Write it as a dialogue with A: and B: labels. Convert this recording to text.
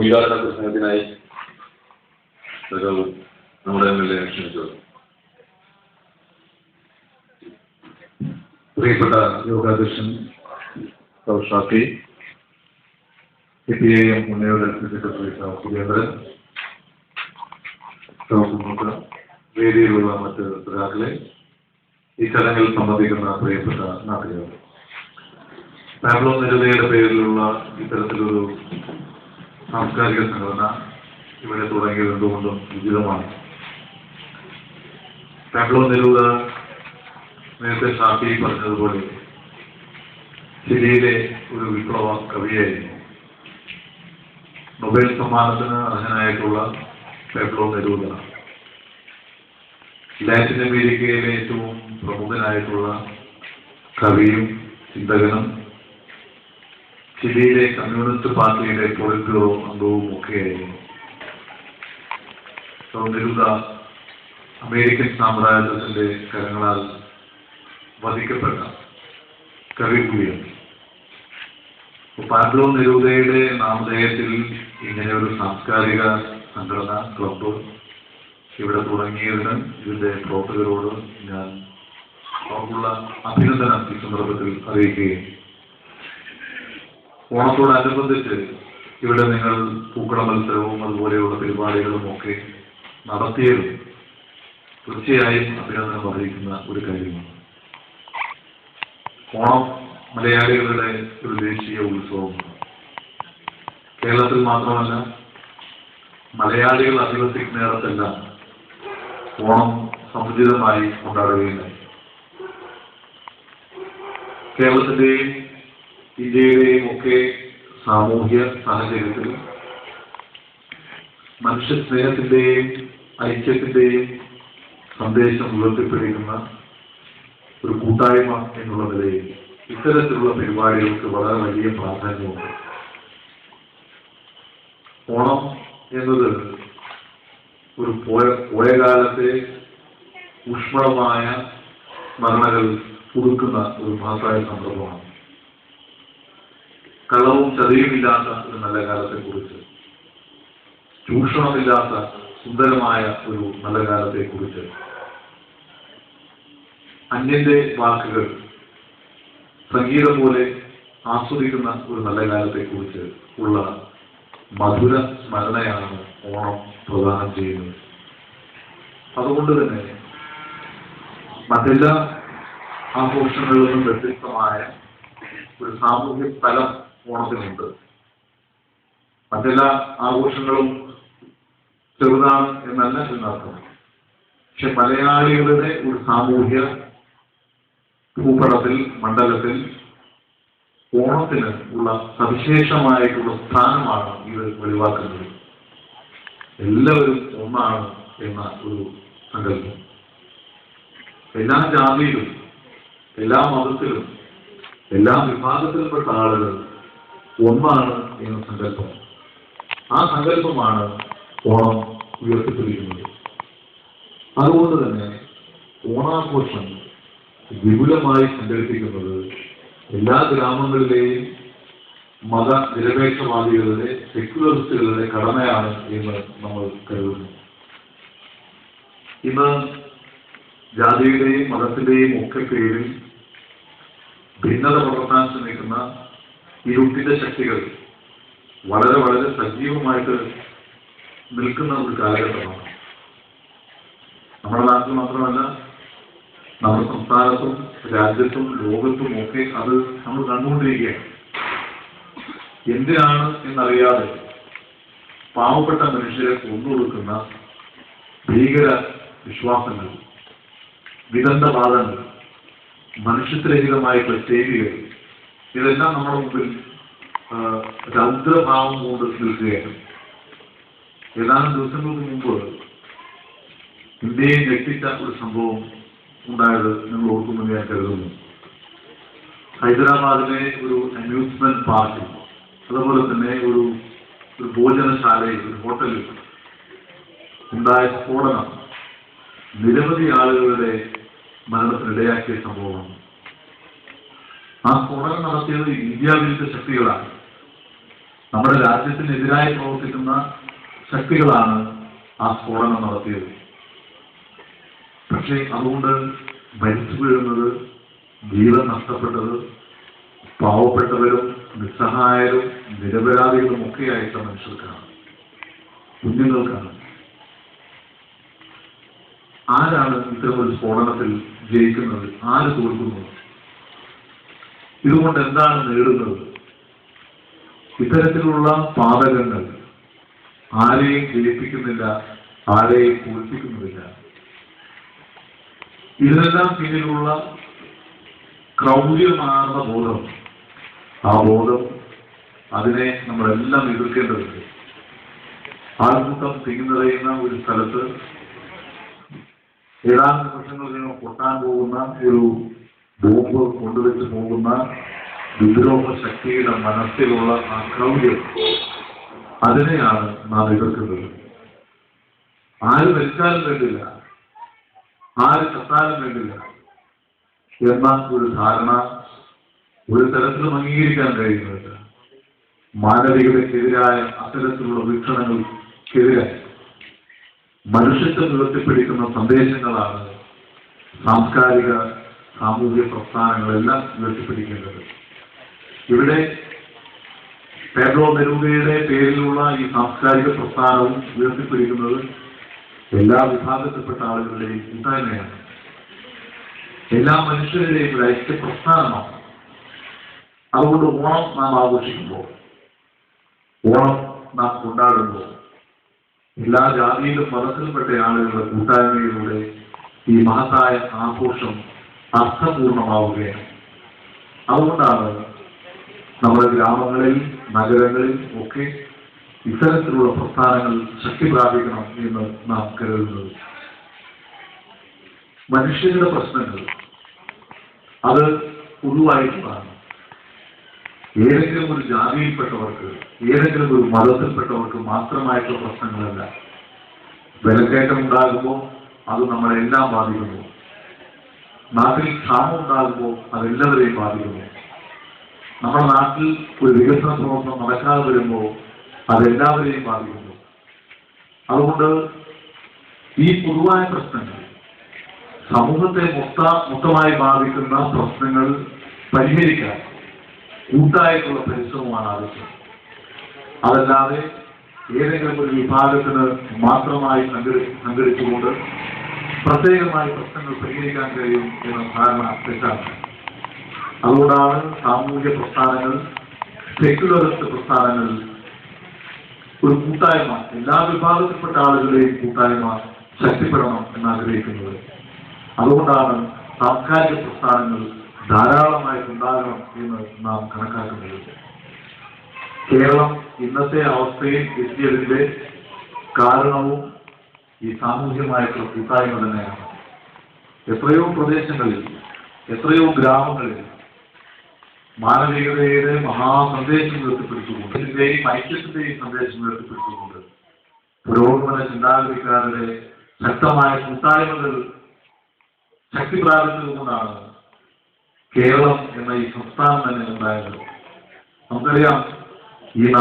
A: ഉദ്ഘാടന പ്രസംഗത്തിനായി നമ്മുടെ MLA ക്ഷണിച്ചത്.
B: പ്രിയപ്പെട്ട യോഗാധ്യക്ഷൻ ഷാഫി, CPIM മുന്നേയുടെ സെക്രട്ടറി സുരേന്ദ്രൻ, വേദിയിലുള്ള മറ്റ് നേതാക്കളെ, ഈ ചടങ്ങിൽ സംബന്ധിക്കുന്ന പ്രിയപ്പെട്ട നാട്ടുകാർ, പാബ്ലോ നെരൂദയുടെ പേരിലുള്ള ഇത്തരത്തിലൊരു സാംസ്കാരിക സംഘടന ഇവിടെ തുടങ്ങിയത് എന്തുകൊണ്ടും ഉചിതമാണ്. പാബ്ലോ നെരൂദ നേരത്തെ ഷാഫി പറഞ്ഞതുപോലെ ചിലിയിലെ ഒരു വിപ്ലവ കവിയായിരുന്നു. നൊബേൽ സമ്മാനത്തിന് അർഹനായിട്ടുള്ള പാബ്ലോ നെരൂദ ലാറ്റിൻ അമേരിക്കയിലെ ഏറ്റവും പ്രമുഖനായിട്ടുള്ള കവിയും ചിന്തകനും ചിലിയിലെ കമ്മ്യൂണിസ്റ്റ് പാർട്ടിയുടെ പോളിറ്റ് ബ്യൂറോ അംഗവും ഒക്കെയായിരുന്നു. നെരൂദ അമേരിക്കൻ സാമ്രാജ്യത്തിന്റെ കരങ്ങളാൽ വധിക്കപ്പെട്ട കവി കൂടിയാണ്. പാബ്ലോ നെരൂദയുടെ നാമധേയത്തിൽ ഇങ്ങനെ ഒരു സാംസ്കാരിക സംഘടന ക്ലബ്ബ് ഇവിടെ തുടങ്ങിയതിന് ഇതിന്റെ പ്രവർത്തകരോട് ഞാൻ അവർക്കുള്ള അഭിനന്ദനം ഈ സന്ദർഭത്തിൽ അറിയിക്കുകയും, ഓണത്തോടനുബന്ധിച്ച് ഇവിടെ നിങ്ങൾ പൂക്കള മത്സരവും അതുപോലെയുള്ള പരിപാടികളും ഒക്കെ നടത്തിയതും തീർച്ചയായും അഭിനന്ദനം അറിയിക്കുന്ന ഒരു കാര്യമാണ്. ഓണം മലയാളികളുടെ ഒരു ദേശീയ ഉത്സവമാണ്. കേരളത്തിൽ മാത്രമല്ല, മലയാളികൾ അധിവസിക്കുന്നിടത്തെല്ലാം ഓണം സമുചിതമായി കൊണ്ടാടുകയുണ്ടായി. കേരളത്തിന്റെയും ഇന്ത്യയുടെയും ഒക്കെ സാമൂഹ്യ സാഹചര്യത്തിൽ മനുഷ്യ സ്നേഹത്തിന്റെയും ഐക്യത്തിന്റെയും സന്ദേശം ഉയർത്തിപ്പിടിക്കുന്ന ഒരു കൂട്ടായ്മ എന്നുള്ള നിലയിൽ ഇത്തരത്തിലുള്ള പരിപാടികൾക്ക് വളരെ വലിയ പ്രാധാന്യമുണ്ട്. ഓണം എന്നത് ഒരു പോയ കാലത്തെ ഊഷ്മളമായ സ്മരണകൾ പുതുക്കുന്ന ഒരു മഹത്തായ സന്ദർഭമാണ്. കള്ളവും ചതിയുമില്ലാത്ത ഒരു നല്ല കാലത്തെക്കുറിച്ച്, ചൂഷണമില്ലാത്ത സുന്ദരമായ ഒരു നല്ല കാലത്തെക്കുറിച്ച്, അന്യന്റെ വാക്കുകൾ സംഗീതം പോലെ ആസ്വദിക്കുന്ന ഒരു നല്ല കാലത്തെക്കുറിച്ച് ഉള്ള മധുര സ്മരണയാണ് ഓണം പ്രദാനം ചെയ്യുന്നത്. അതുകൊണ്ട് തന്നെ മറ്റെല്ലാ ആഘോഷങ്ങളിൽ നിന്നും വ്യത്യസ്തമായ ഒരു സാമൂഹ്യ തലം ഓണത്തിനുണ്ട്. മറ്റെല്ലാ ആഘോഷങ്ങളും ചെറുതാണ് എന്നല്ല എന്നർത്ഥം. പക്ഷെ മലയാളികളുടെ ഒരു സാമൂഹ്യ ഭൂപടത്തിൽ, മണ്ഡലത്തിൽ ഓണത്തിന് ഉള്ള സവിശേഷമായിട്ടുള്ള സ്ഥാനമാണ് ഇത് വെളിവാക്കുന്നത്. എല്ലാവരും ഒന്നാണ് എന്ന ഒരു സങ്കല്പം. എല്ലാ ജാതിയിലും, എല്ലാ മതത്തിലും, എല്ലാ വിഭാഗത്തിലുംപ്പെട്ട ആളുകൾ ഒന്നാണ് എന്ന സങ്കല്പം. ആ സങ്കല്പമാണ് ഓണം ഉയർത്തിപ്പിടിക്കുന്നത്. അതുകൊണ്ട് തന്നെ ഓണാഘോഷം വിപുലമായി സംഘടിപ്പിക്കുന്നത് എല്ലാ ഗ്രാമങ്ങളിലെയും മതനിരപേക്ഷവാദികളുടെ, സെക്യുലറിസ്റ്റുകളുടെ കടമയാണ് എന്ന് നമ്മൾ കരുതുന്നു. ഇന്ന് ജാതിയുടെയും മതത്തിന്റെയും ഒക്കെ പേരിൽ ഭിന്നത വളർത്താൻ ശ്രമിക്കുന്ന ഇരുട്ടിന്റെ ശക്തികൾ വളരെ വളരെ സജീവമായിട്ട് നിൽക്കുന്ന ഒരു കാലഘട്ടമാണ്. നമ്മുടെ നാട്ടിൽ മാത്രമല്ല, നമ്മുടെ സംസ്ഥാനത്തും രാജ്യത്തും ലോകത്തും ഒക്കെ അത് നമ്മൾ കണ്ടുകൊണ്ടിരിക്കുകയാണ്. എന്തിനാണ് എന്നറിയാതെ പാവപ്പെട്ട മനുഷ്യരെ കൊന്നുകൊടുക്കുന്ന ഭീകര വിശ്വാസങ്ങൾ, വിദണ്ഡവാദങ്ങൾ, മനുഷ്യത്വരഹിതമായിട്ടുള്ള ചെയ്തികൾ, ഇതെല്ലാം നമ്മുടെ മുമ്പിൽ രൗദ്രഭാവം കൊണ്ട് നിൽക്കുകയാണ്. ഏതാനും ദിവസങ്ങൾക്ക് മുമ്പ് ഇന്ത്യയെ ഞെട്ടിച്ച ഒരു സംഭവം ഉണ്ടായത് നിങ്ങൾ ഓർക്കുമെന്ന് ഞാൻ കരുതുന്നു. ഹൈദരാബാദിലെ ഒരു അമ്യൂസ്മെന്റ് പാർക്ക്, അതുപോലെ തന്നെ ഒരു ഭോജനശാലയിൽ, ഒരു ഹോട്ടലിൽ ഉണ്ടായ സ്ഫോടനം നിരവധി ആളുകളുടെ മരണത്തിനിടയാക്കിയ സംഭവമാണ്. ആ സ്ഫോടനം നടത്തിയത് ഇന്ത്യ വിരുദ്ധ ശക്തികളാണ്. നമ്മുടെ രാജ്യത്തിനെതിരായി പ്രവർത്തിക്കുന്ന ശക്തികളാണ് ആ സ്ഫോടനം നടത്തിയത്. പക്ഷേ അതുകൊണ്ട് മരിച്ചു വീഴുന്നത്, ജീവൻ നഷ്ടപ്പെട്ടത് പാവപ്പെട്ടവരും നിസ്സഹായരും നിരപരാധികളും ഒക്കെയായിട്ടുള്ള മനുഷ്യർക്കാണ്, കുഞ്ഞുങ്ങൾക്കാണ്. ആരാണ് ഇത്തരമൊരു സ്ഫോടനത്തിൽ ജയിക്കുന്നത്? ആര് തോൽക്കുന്നത്? ഇതുകൊണ്ട് എന്താണ് നേടുന്നത്? ഇത്തരത്തിലുള്ള പാതകങ്ങൾ ആരെയും ജയിപ്പിക്കുന്നില്ല, ആരെയും തോൽപ്പിക്കുന്നുമില്ല. ഇതിനെല്ലാം പിന്നിലുള്ള ക്രൗര്യമാർന്ന ബോധം, ആ ബോധം അതിനെ നമ്മളെല്ലാം എതിർക്കേണ്ടതുണ്ട്. ആൾക്കൂട്ടം തിങ്ങിനിറയുന്ന ഒരു സ്ഥലത്ത് ഏതാനും നിമിഷങ്ങൾ പൊട്ടാൻ പോകുന്ന ഒരു ബോംബ് കൊണ്ടുവച്ച് പോകുന്ന വിദ്രോഹ ശക്തിയുടെ മനസ്സിലുള്ള ആ ക്രൗര്യം, അതിനെയാണ് നാം എതിർക്കുന്നത്. ആര് മരിച്ചാലും വേണ്ടില്ല, ആര് ചത്താലും വേണ്ടില്ല എന്ന ഒരു ധാരണ ഒരു തരത്തിലും അംഗീകരിക്കാൻ കഴിയുന്നില്ല. മാനവികതയ്ക്കെതിരായ അത്തരത്തിലുള്ള വീക്ഷണങ്ങൾക്കെതിരായി മനുഷ്യത്വം ഉയർത്തിപ്പിടിക്കുന്ന സന്ദേശങ്ങളാണ് സാംസ്കാരിക സാമൂഹിക പ്രസ്ഥാനങ്ങളെല്ലാം ഉയർത്തിപ്പിടിക്കേണ്ടത്. ഇവിടെ പേഡ്രോ നെരൂദയുടെ പേരിലുള്ള ഈ സാംസ്കാരിക പ്രസ്ഥാനവും ഉയർത്തിപ്പിടിക്കുന്നത് എല്ലാ വിഭാഗത്തിൽപ്പെട്ട ആളുകളുടെയും കൂട്ടായ്മയാണ്, എല്ലാ മനുഷ്യരുടെയും ഒരു ഐക്യ പ്രസ്ഥാനമാണ്. അതുകൊണ്ട് ഓണം നാം ആഘോഷിക്കുമ്പോൾ, ഓണം നാം കൊണ്ടാടുമ്പോൾ എല്ലാ ജാതിയിലും മതത്തിൽപ്പെട്ട ആളുകളുടെ കൂട്ടായ്മയിലൂടെ ഈ മഹത്തായ ആഘോഷം അർത്ഥപൂർണമാവുകയാണ്. അതുകൊണ്ടാണ് നമ്മുടെ ഗ്രാമങ്ങളിൽ നഗരങ്ങളിൽ ഒക്കെ ഇത്തരത്തിലുള്ള പ്രസ്ഥാനങ്ങൾ ശക്തി പ്രാപിക്കണം എന്ന് നാം കരുതുന്നത്. മനുഷ്യരുടെ പ്രശ്നങ്ങൾ അത് പൊതുവായിട്ടുള്ളതാണ്. ഏതെങ്കിലും ഒരു ജാതിയിൽപ്പെട്ടവർക്ക്, ഏതെങ്കിലും ഒരു മതത്തിൽപ്പെട്ടവർക്ക് മാത്രമായിട്ടുള്ള പ്രശ്നങ്ങളല്ല. വിലക്കയറ്റം ഉണ്ടാകുമ്പോൾ അത് നമ്മളെല്ലാം ബാധിക്കുന്നു. നാട്ടിൽ ക്ഷാമം ഉണ്ടാകുമ്പോൾ അതെല്ലാവരെയും ബാധിക്കുന്നു. നമ്മുടെ നാട്ടിൽ ഒരു വികസന പ്രവർത്തനം നടക്കാതെ വരുമ്പോൾ അതെല്ലാവരെയും ബാധിക്കുന്നു. അതുകൊണ്ട് ഈ പൊതുവായ പ്രശ്നങ്ങൾ, സമൂഹത്തെ മൊത്തമായി ബാധിക്കുന്ന പ്രശ്നങ്ങൾ പരിഹരിക്കാൻ കൂട്ടായിട്ടുള്ള പരിശ്രമമാണ് ആവശ്യം. അതല്ലാതെ ഏതെങ്കിലും ഒരു വിഭാഗത്തിന് മാത്രമായി സംഘടിച്ചുകൊണ്ട് പ്രത്യേകമായി പ്രശ്നങ്ങൾ പരിഹരിക്കാൻ കഴിയും എന്ന ധാരണ തെറ്റാണ്. അതുകൊണ്ടാണ് സാമൂഹിക പ്രസ്ഥാനങ്ങൾ, സെക്യുലറിസ്റ്റ് പ്രസ്ഥാനങ്ങൾ ഒരു കൂട്ടായ്മ, എല്ലാ വിഭാഗത്തിൽപ്പെട്ട ആളുകളുടെയും കൂട്ടായ്മ ശക്തിപ്പെടണം എന്നാഗ്രഹിക്കുന്നത്. അതുകൊണ്ടാണ് സാംസ്കാരിക പ്രസ്ഥാനങ്ങൾ ധാരാളമായി ഉണ്ടാകണം എന്ന് നാം കണക്കാക്കുന്നത്. കേരളം ഇന്നത്തെ അവസ്ഥയിൽ എത്തിയതിന്റെ കാരണവും ഈ സാമൂഹ്യമായിട്ടുള്ള കൂട്ടായ്മ തന്നെയാണ്. എത്രയോ പ്രദേശങ്ങളിൽ, എത്രയോ ഗ്രാമങ്ങളിൽ മാനവികതയുടെ മഹാസന്ദേശം ഉയർത്തിപ്പിടിച്ചുകൊണ്ട്, ഇതിന്റെയും ഐക്യത്തിന്റെയും സന്ദേശം ഉയർത്തിപ്പിടിച്ചുകൊണ്ട് പുരോഗമന ചിന്താഗതിക്കാരുടെ ശക്തമായ കൂട്ടായ്മകൾ ശക്തി പ്രാപിച്ചതുകൊണ്ടാണ് കേരളം എന്ന ഈ സംസ്ഥാനം തന്നെ ഉണ്ടായത്. നമുക്കറിയാം,